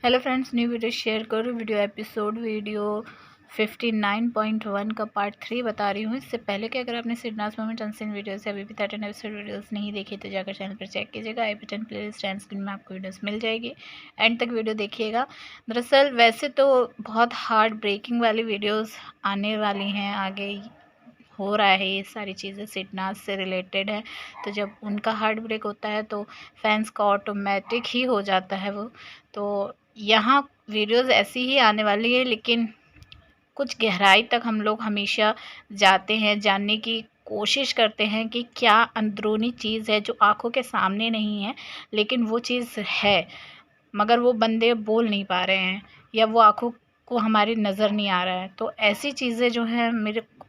Hello friends, new video share करो। Video 59.1 का part 3 बता रही हूँ। इससे पहले कि अगर आपने सिडनास मोमेंट अनसीन वीडियो से अभी भी 13 एपिसोड वीडियोस नहीं देखी तो जाकर चैनल पर चेक कीजिएगा। आई बटन प्लेलिस्ट एंड स्क्रीन में आपको वीडियोस मिल जाएगी। एंड तक वीडियो देखिएगा। दरअसल वैसे तो बहुत हार्ट ब्रेकिंग वाली वीडियोज़ आने वाली हैं, आगे हो रहा है, ये सारी चीज़ें सिडनास से रिलेटेड है। तो जब उनका हार्ट ब्रेक होता है तो फैंस का ऑटोमेटिक ही हो जाता है वो। तो यहाँ वीडियोज़ ऐसी ही आने वाली है, लेकिन कुछ गहराई तक हम लोग हमेशा जाते हैं, जानने की कोशिश करते हैं कि क्या अंदरूनी चीज़ है जो आँखों के सामने नहीं है, लेकिन वो चीज़ है, मगर वो बंदे बोल नहीं पा रहे हैं या वो आँखों को हमारी नज़र नहीं आ रहा है। तो ऐसी चीज़ें जो है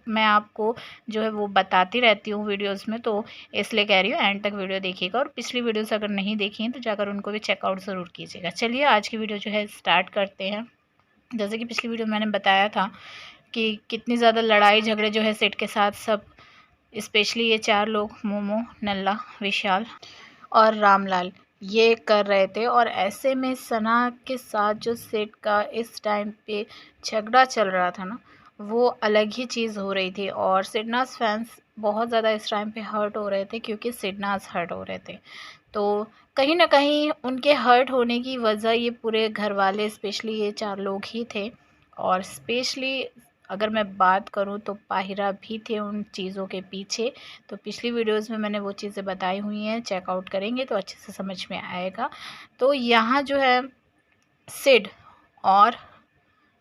मैं आपको जो है वो बताती रहती हूँ वीडियोस में, तो इसलिए कह रही हूँ एंड तक वीडियो देखिएगा। और पिछली वीडियोस अगर नहीं देखी हैं तो जाकर उनको भी चेकआउट ज़रूर कीजिएगा। चलिए आज की वीडियो जो है स्टार्ट करते हैं। जैसे कि पिछली वीडियो में मैंने बताया था कि कितनी ज़्यादा लड़ाई झगड़े जो है सिड के साथ सब, स्पेशली ये 4 लोग मोमो, नल्ला, विशाल और रामलाल ये कर रहे थे। और ऐसे में सना के साथ जो सिड का इस टाइम पे झगड़ा चल रहा था ना, वो अलग ही चीज़ हो रही थी। और सिडनास फैंस बहुत ज़्यादा इस टाइम पे हर्ट हो रहे थे क्योंकि सिडनास हर्ट हो रहे थे। तो कहीं ना कहीं उनके हर्ट होने की वजह ये पूरे घर वाले, स्पेशली ये 4 लोग ही थे। और स्पेशली अगर मैं बात करूँ तो पाहिरा भी थे उन चीज़ों के पीछे। तो पिछली वीडियोस में मैंने वो चीज़ें बताई हुई हैं, चेकआउट करेंगे तो अच्छे से समझ में आएगा। तो यहाँ जो है सिड और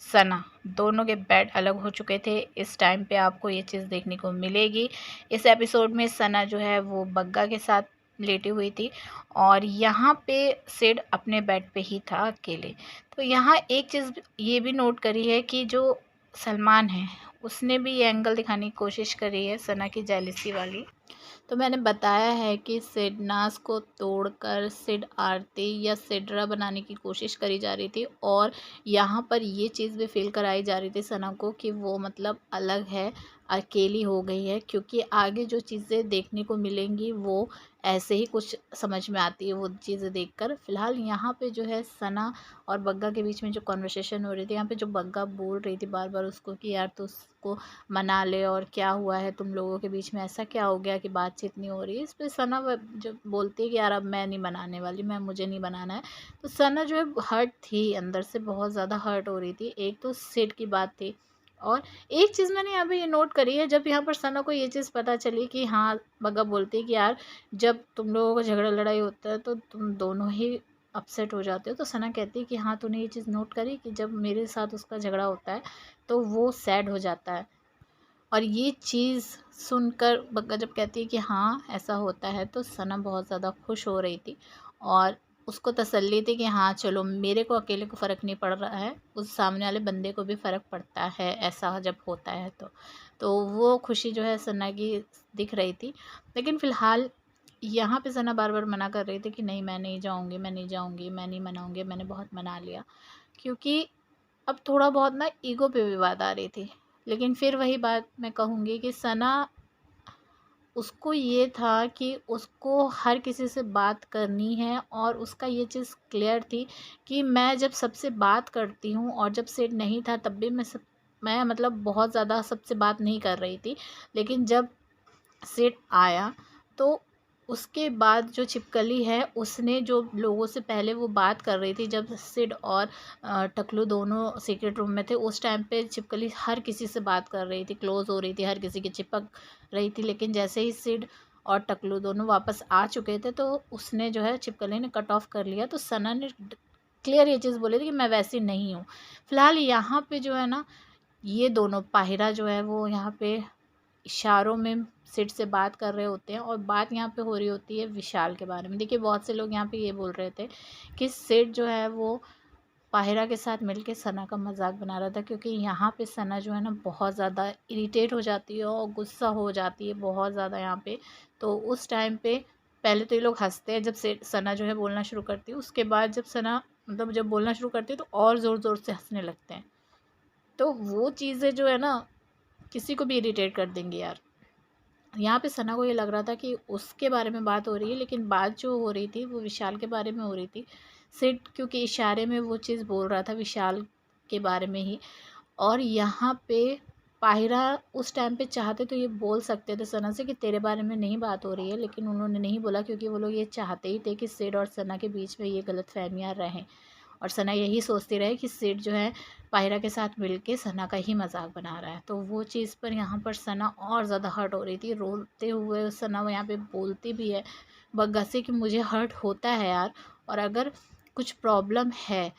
सना दोनों के बेड अलग हो चुके थे। इस टाइम पे आपको ये चीज़ देखने को मिलेगी। इस एपिसोड में सना जो है वो बग्गा के साथ लेटी हुई थी और यहाँ पे सिड अपने बेड पे ही था अकेले। तो यहाँ एक चीज़ ये भी नोट करी है कि जो सलमान है उसने भी ये एंगल दिखाने की कोशिश करी है सना की जेलिसी वाली। तो मैंने बताया है कि सिडनास को तोड़कर सिड आरती या सिड्रा बनाने की कोशिश करी जा रही थी। और यहाँ पर ये चीज़ भी फील कराई जा रही थी सना को कि वो मतलब अलग है, अकेली हो गई है। क्योंकि आगे जो चीज़ें देखने को मिलेंगी वो ऐसे ही कुछ समझ में आती है वो चीज़ें देखकर। फ़िलहाल यहाँ पे जो है सना और बग्गा के बीच में जो कन्वर्सेशन हो रही थी, यहाँ पे जो बग्गा बोल रही थी बार बार उसको कि यार तो उसको मना ले, और क्या हुआ है तुम लोगों के बीच में, ऐसा क्या हो गया कि बातचीत नहीं हो रही है। इस पर सना जब बोलती है कि यार अब मैं नहीं बनाने वाली, मुझे नहीं बनाना है, तो सना जो है हर्ट थी, अंदर से बहुत ज़्यादा हर्ट हो रही थी। एक तो सिड की बात थी, और एक चीज़ मैंने यहाँ पे ये नोट करी है, जब यहाँ पर सना को ये चीज़ पता चली कि हाँ, बग्गा बोलती है कि यार जब तुम लोगों का झगड़ा लड़ाई होता है तो तुम दोनों ही अपसेट हो जाते हो, तो सना कहती है कि हाँ तूने ये चीज़ नोट करी कि जब मेरे साथ उसका झगड़ा होता है तो वो सैड हो जाता है। और ये चीज़ सुनकर बग्गा जब कहती है कि हाँ ऐसा होता है, तो सना बहुत ज़्यादा खुश हो रही थी और उसको तसल्ली थी कि हाँ चलो मेरे को अकेले को फ़र्क नहीं पड़ रहा है, उस सामने वाले बंदे को भी फ़र्क पड़ता है ऐसा जब होता है। तो वो खुशी जो है सना की दिख रही थी। लेकिन फ़िलहाल यहाँ पे सना बार बार मना कर रही थी कि नहीं मैं नहीं जाऊँगी, मैं नहीं जाऊँगी, मैं नहीं मनाऊँगी, मैंने बहुत मना लिया। क्योंकि अब थोड़ा बहुत ना ईगो पे भी बात आ रही थी। लेकिन फिर वही बात मैं कहूँगी कि सना, उसको ये था कि उसको हर किसी से बात करनी है और उसका ये चीज़ क्लियर थी कि मैं जब सबसे बात करती हूँ, और जब सेठ नहीं था तब भी मैं मतलब बहुत ज़्यादा सबसे बात नहीं कर रही थी। लेकिन जब सेठ आया तो उसके बाद जो छिपकली है उसने जो लोगों से पहले वो बात कर रही थी, जब सिड और टकलू दोनों सीक्रेट रूम में थे, उस टाइम पे छिपकली हर किसी से बात कर रही थी, क्लोज हो रही थी, हर किसी की चिपक रही थी। लेकिन जैसे ही सिड और टकलू दोनों वापस आ चुके थे तो उसने जो है छिपकली ने कट ऑफ कर लिया। तो सना ने क्लियर ये चीज़ बोली थी कि मैं वैसी नहीं हूँ। फिलहाल यहाँ पे जो है ना, ये दोनों पाहिरा जो है वो यहाँ पे इशारों में सिड से बात कर रहे होते हैं, और बात यहाँ पे हो रही होती है विशाल के बारे में। देखिए बहुत से लोग यहाँ पे ये बोल रहे थे कि सिड जो है वो पाहिरा के साथ मिलके सना का मजाक बना रहा था, क्योंकि यहाँ पे सना जो है ना बहुत ज़्यादा इरिटेट हो जाती है और गुस्सा हो जाती है बहुत ज़्यादा यहाँ पे। तो उस टाइम पे पहले तो ये लोग हंसते हैं जब सना जो है बोलना शुरू करती है, उसके बाद जब सना मतलब जब बोलना शुरू करती है तो और ज़ोर ज़ोर से हंसने लगते हैं। तो वो चीज़ें जो है ना किसी को भी इरिटेट कर देंगी यार। यहाँ पे सना को ये लग रहा था कि उसके बारे में बात हो रही है, लेकिन बात जो हो रही थी वो विशाल के बारे में हो रही थी। सिड क्योंकि इशारे में वो चीज़ बोल रहा था विशाल के बारे में ही। और यहाँ पे पाहिरा उस टाइम पे चाहते तो ये बोल सकते थे सना से कि तेरे बारे में नहीं बात हो रही है, लेकिन उन्होंने नहीं बोला क्योंकि वो लोग ये चाहते ही थे कि सिड और सना के बीच में ये गलतफहमियां रहें और सना यही सोचती रहे कि सिड जो है पाहिरा के साथ मिलके सना का ही मजाक बना रहा है। तो वो चीज़ पर यहाँ पर सना और ज़्यादा हर्ट हो रही थी। रोते हुए सना यहाँ पे बोलती भी है बग्गा से कि मुझे हर्ट होता है यार, और अगर कुछ प्रॉब्लम है,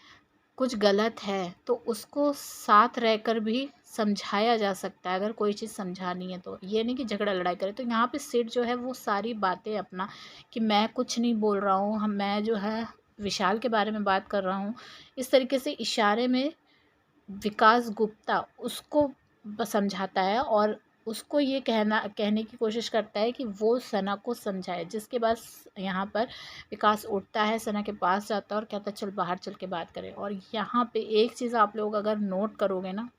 कुछ गलत है तो उसको साथ रहकर भी समझाया जा सकता है, अगर कोई चीज़ समझानी है तो, ये नहीं कि झगड़ा लड़ाई करे। तो यहाँ पे सिड जो है वो सारी बातें अपना कि मैं कुछ नहीं बोल रहा हूँ, हम मैं जो है विशाल के बारे में बात कर रहा हूँ, इस तरीके से इशारे में विकास गुप्ता उसको समझाता है और उसको ये कहने की कोशिश करता है कि वो सना को समझाए। जिसके बाद यहाँ पर विकास उठता है, सना के पास जाता है और कहता है चल बाहर चल के बात करें। और यहाँ पे एक चीज़ आप लोग अगर नोट करोगे ना,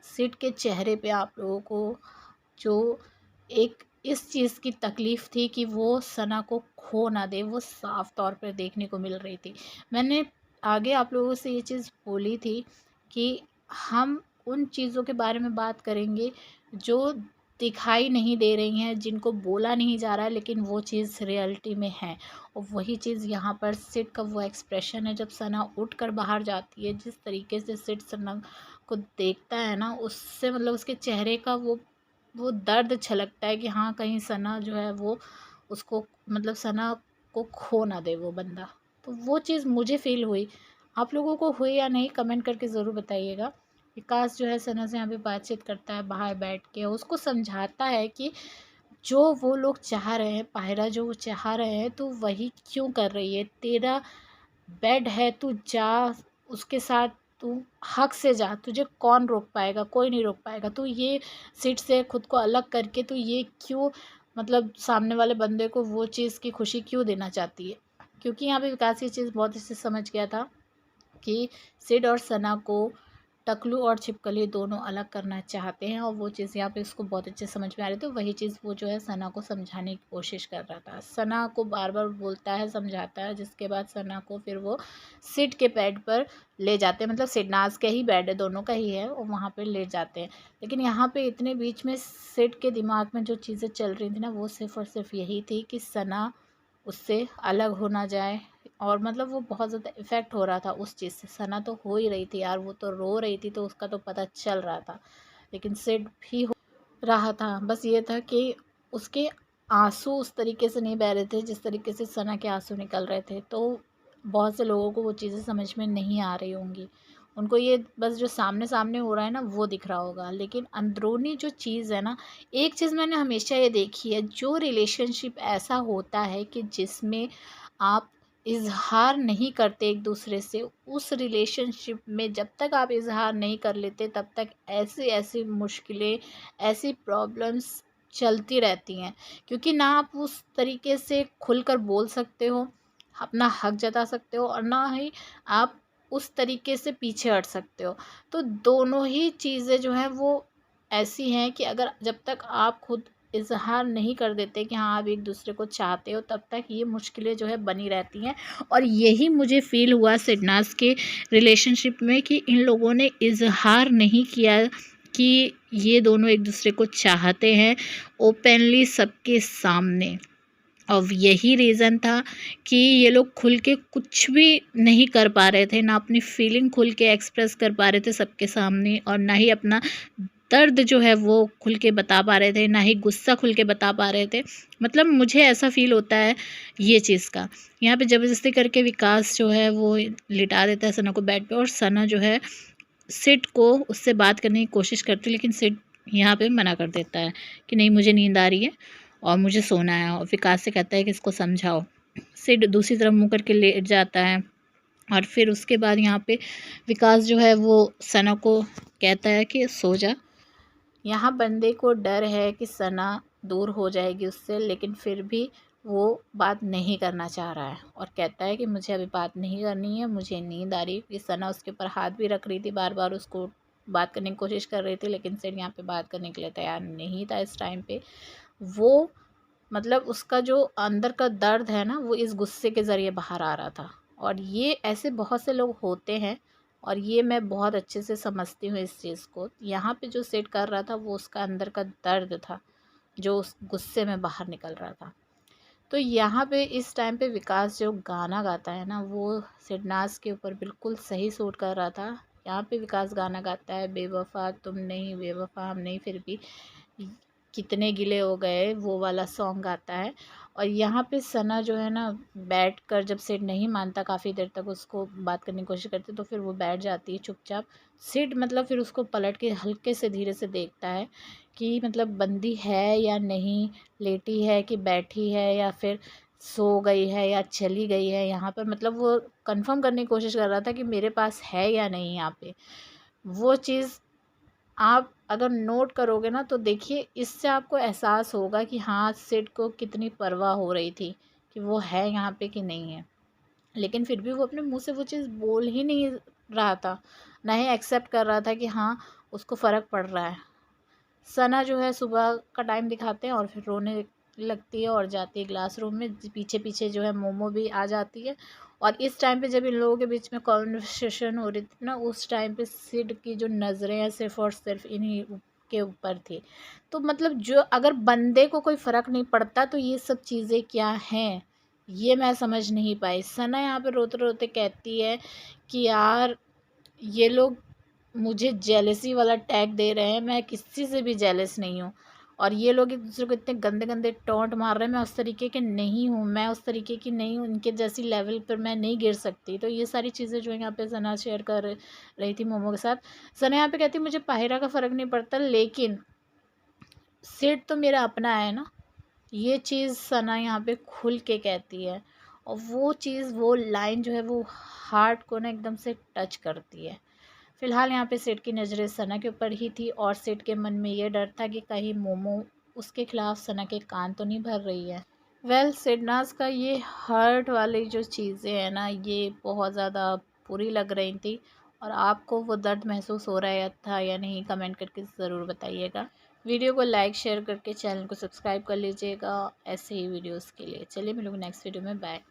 सिड के चेहरे पे आप लोगों को जो एक इस चीज़ की तकलीफ़ थी कि वो सना को खो ना दे, वो साफ तौर पर देखने को मिल रही थी। मैंने आगे आप लोगों से ये चीज़ बोली थी कि हम उन चीज़ों के बारे में बात करेंगे जो दिखाई नहीं दे रही हैं, जिनको बोला नहीं जा रहा है, लेकिन वो चीज़ रियलिटी में है। और वही चीज़ यहाँ पर सिड का वो एक्सप्रेशन है जब सना उठ कर बाहर जाती है, जिस तरीके से सिड सना को देखता है ना, उससे मतलब उसके चेहरे का वो दर्द छलकता है कि हाँ कहीं सना जो है वो उसको मतलब सना को खो ना दे वो बंदा। तो वो चीज़ मुझे फ़ील हुई, आप लोगों को हुई या नहीं कमेंट करके ज़रूर बताइएगा। विकास जो है सना से यहाँ पे बातचीत करता है बाहर बैठ के, उसको समझाता है कि जो वो लोग चाह रहे हैं, पायरा जो वो चाह रहे हैं तो वही क्यों कर रही है, तेरा बेड है, तू जा उसके साथ, तू हक से जा, तुझे कौन रोक पाएगा, कोई नहीं रोक पाएगा। तू ये सीट से खुद को अलग करके तू ये क्यों मतलब सामने वाले बंदे को वो चीज़ की खुशी क्यों देना चाहती है। क्योंकि यहाँ पे विकास ये चीज़ बहुत अच्छे से समझ गया था कि सिड और सना को टकलू और छिपकली दोनों अलग करना चाहते हैं, और वो चीज़ यहाँ पे उसको बहुत अच्छे समझ में आ रही थी। वही चीज़ वो जो है सना को समझाने की कोशिश कर रहा था, सना को बार बार बोलता है समझाता है, जिसके बाद सना को फिर वो सिड के बेड पर ले जाते हैं, मतलब सिडनाज के ही बेड है, दोनों का ही है, और वहाँ पर ले जाते हैं। लेकिन यहाँ पे इतने बीच में सिड के दिमाग में जो चीज़ें चल रही थी ना, वो सिर्फ और सिर्फ यही थी कि सना उससे अलग हो ना जाए। और मतलब वो बहुत ज़्यादा इफ़ेक्ट हो रहा था उस चीज़ से, सना तो हो ही रही थी यार, वो तो रो रही थी तो उसका तो पता चल रहा था, लेकिन सिड भी हो रहा था। बस ये था कि उसके आंसू उस तरीके से नहीं बह रहे थे जिस तरीके से सना के आंसू निकल रहे थे। तो बहुत से लोगों को वो चीज़ें समझ में नहीं आ रही होंगी, उनको ये बस जो सामने सामने हो रहा है ना वो दिख रहा होगा, लेकिन अंदरूनी जो चीज़ है ना, एक चीज़ मैंने हमेशा ये देखी है, जो रिलेशनशिप ऐसा होता है कि जिसमें आप इज़हार नहीं करते एक दूसरे से, उस रिलेशनशिप में जब तक आप इज़हार नहीं कर लेते तब तक ऐसी ऐसी मुश्किलें, ऐसी प्रॉब्लम्स चलती रहती हैं। क्योंकि ना आप उस तरीके से खुलकर बोल सकते हो, अपना हक जता सकते हो, और ना ही आप उस तरीके से पीछे हट सकते हो। तो दोनों ही चीज़ें जो हैं वो ऐसी हैं कि अगर जब तक आप खुद इज़हार नहीं कर देते कि हाँ आप एक दूसरे को चाहते हो, तब तक ये मुश्किलें जो है बनी रहती हैं। और यही मुझे फ़ील हुआ सिडनास के रिलेशनशिप में कि इन लोगों ने इज़हार नहीं किया कि ये दोनों एक दूसरे को चाहते हैं ओपनली सबके सामने। और यही रीज़न था कि ये लोग खुल के कुछ भी नहीं कर पा रहे थे, ना अपनी फीलिंग खुल के एक्सप्रेस कर पा रहे थे सबके सामने, और ना ही अपना दर्द जो है वो खुल के बता पा रहे थे, ना ही गुस्सा खुल के बता पा रहे थे। मतलब मुझे ऐसा फ़ील होता है ये चीज़ का। यहाँ पे ज़बरदस्ती करके विकास जो है वो लिटा देता है सना को बेड पे, और सना जो है सिड को उससे बात करने की कोशिश करती है, लेकिन सिड यहाँ पे मना कर देता है कि नहीं मुझे नींद आ रही है और मुझे सोना है, और विकास से कहता है कि इसको समझाओ। सिड दूसरी तरफ मुँह करके लेट जाता है, और फिर उसके बाद यहाँ पे विकास जो है वो सना को कहता है कि सो जा। यहाँ बंदे को डर है कि सना दूर हो जाएगी उससे, लेकिन फिर भी वो बात नहीं करना चाह रहा है और कहता है कि मुझे अभी बात नहीं करनी है, मुझे नींद आ रही है। कि सना उसके ऊपर हाथ भी रख रही थी, बार बार उसको बात करने की कोशिश कर रही थी, लेकिन सिड यहाँ पे बात करने के लिए तैयार नहीं था इस टाइम पे। वो मतलब उसका जो अंदर का दर्द है ना, वो इस गुस्से के ज़रिए बाहर आ रहा था, और ये ऐसे बहुत से लोग होते हैं और ये मैं बहुत अच्छे से समझती हूँ इस चीज़ को। यहाँ पे जो सिड कर रहा था वो उसका अंदर का दर्द था जो उस गुस्से में बाहर निकल रहा था। तो यहाँ पे इस टाइम पे विकास जो गाना गाता है ना वो सिडनाज के ऊपर बिल्कुल सही सूट कर रहा था। यहाँ पे विकास गाना गाता है, बेवफ़ा तुम नहीं बेवफ़ा हम नहीं फिर भी कितने गिले हो गए, वो वाला सॉन्ग गाता है। और यहाँ पे सना जो है ना बैठ कर, जब सिड नहीं मानता काफ़ी देर तक उसको बात करने की कोशिश करती, तो फिर वो बैठ जाती है चुपचाप। सिड मतलब फिर उसको पलट के हल्के से धीरे से देखता है कि मतलब बंदी है या नहीं, लेटी है कि बैठी है या फिर सो गई है या चली गई है। यहाँ पर मतलब वो कंफर्म करने की कोशिश कर रहा था कि मेरे पास है या नहीं यहाँ पे। वो चीज़ आप अगर नोट करोगे ना तो देखिए इससे आपको एहसास होगा कि हाँ सिड को कितनी परवाह हो रही थी कि वो है यहाँ पे कि नहीं है। लेकिन फिर भी वो अपने मुंह से वो चीज़ बोल ही नहीं रहा था, ना ही एक्सेप्ट कर रहा था कि हाँ उसको फ़र्क पड़ रहा है। सना जो है सुबह का टाइम दिखाते हैं और फिर रोने लगती है और जाती है क्लासरूम में। पीछे पीछे जो है मोमो भी आ जाती है। और इस टाइम पे जब इन लोगों के बीच में कॉन्वर्सेशन हो रही थी ना, उस टाइम पे सिड की जो नज़रें हैं सिर्फ और सिर्फ इन्हीं के ऊपर थी। तो मतलब जो अगर बंदे को कोई फ़र्क नहीं पड़ता तो ये सब चीज़ें क्या हैं, ये मैं समझ नहीं पाई। सना यहाँ पे रोते रोते कहती है कि यार ये लोग मुझे जेलसी वाला टैग दे रहे हैं, मैं किसी से भी जेलस नहीं हूँ। और ये लोग एक दूसरे को इतने गंदे गंदे टोंट मार रहे हैं, मैं उस तरीके के नहीं हूँ, मैं उस तरीके की नहीं हूँ, इनके जैसी लेवल पर मैं नहीं गिर सकती। तो ये सारी चीज़ें जो है यहाँ पे सना शेयर कर रही थी मोमो के साथ। सना यहाँ पे कहती मुझे पाहिरा का फ़र्क नहीं पड़ता, लेकिन सिड तो मेरा अपना है ना। ये चीज़ सना यहाँ पे खुल के कहती है। और वो चीज़, वो लाइन जो है वो हार्ट को ना एकदम से टच करती है। फिलहाल यहाँ पे सिड की नज़रें सना के ऊपर ही थी और सिड के मन में ये डर था कि कहीं मोमो उसके खिलाफ सना के कान तो नहीं भर रही है। सिडनाज का ये हर्ट वाली जो चीज़ें हैं ना ये बहुत ज़्यादा बुरी लग रही थी। और आपको वो दर्द महसूस हो रहा था या नहीं, कमेंट करके ज़रूर बताइएगा। वीडियो को लाइक शेयर करके चैनल को सब्सक्राइब कर लीजिएगा ऐसे ही वीडियोस के लिए। चलिए मिलूँगी नेक्स्ट वीडियो में, बाय।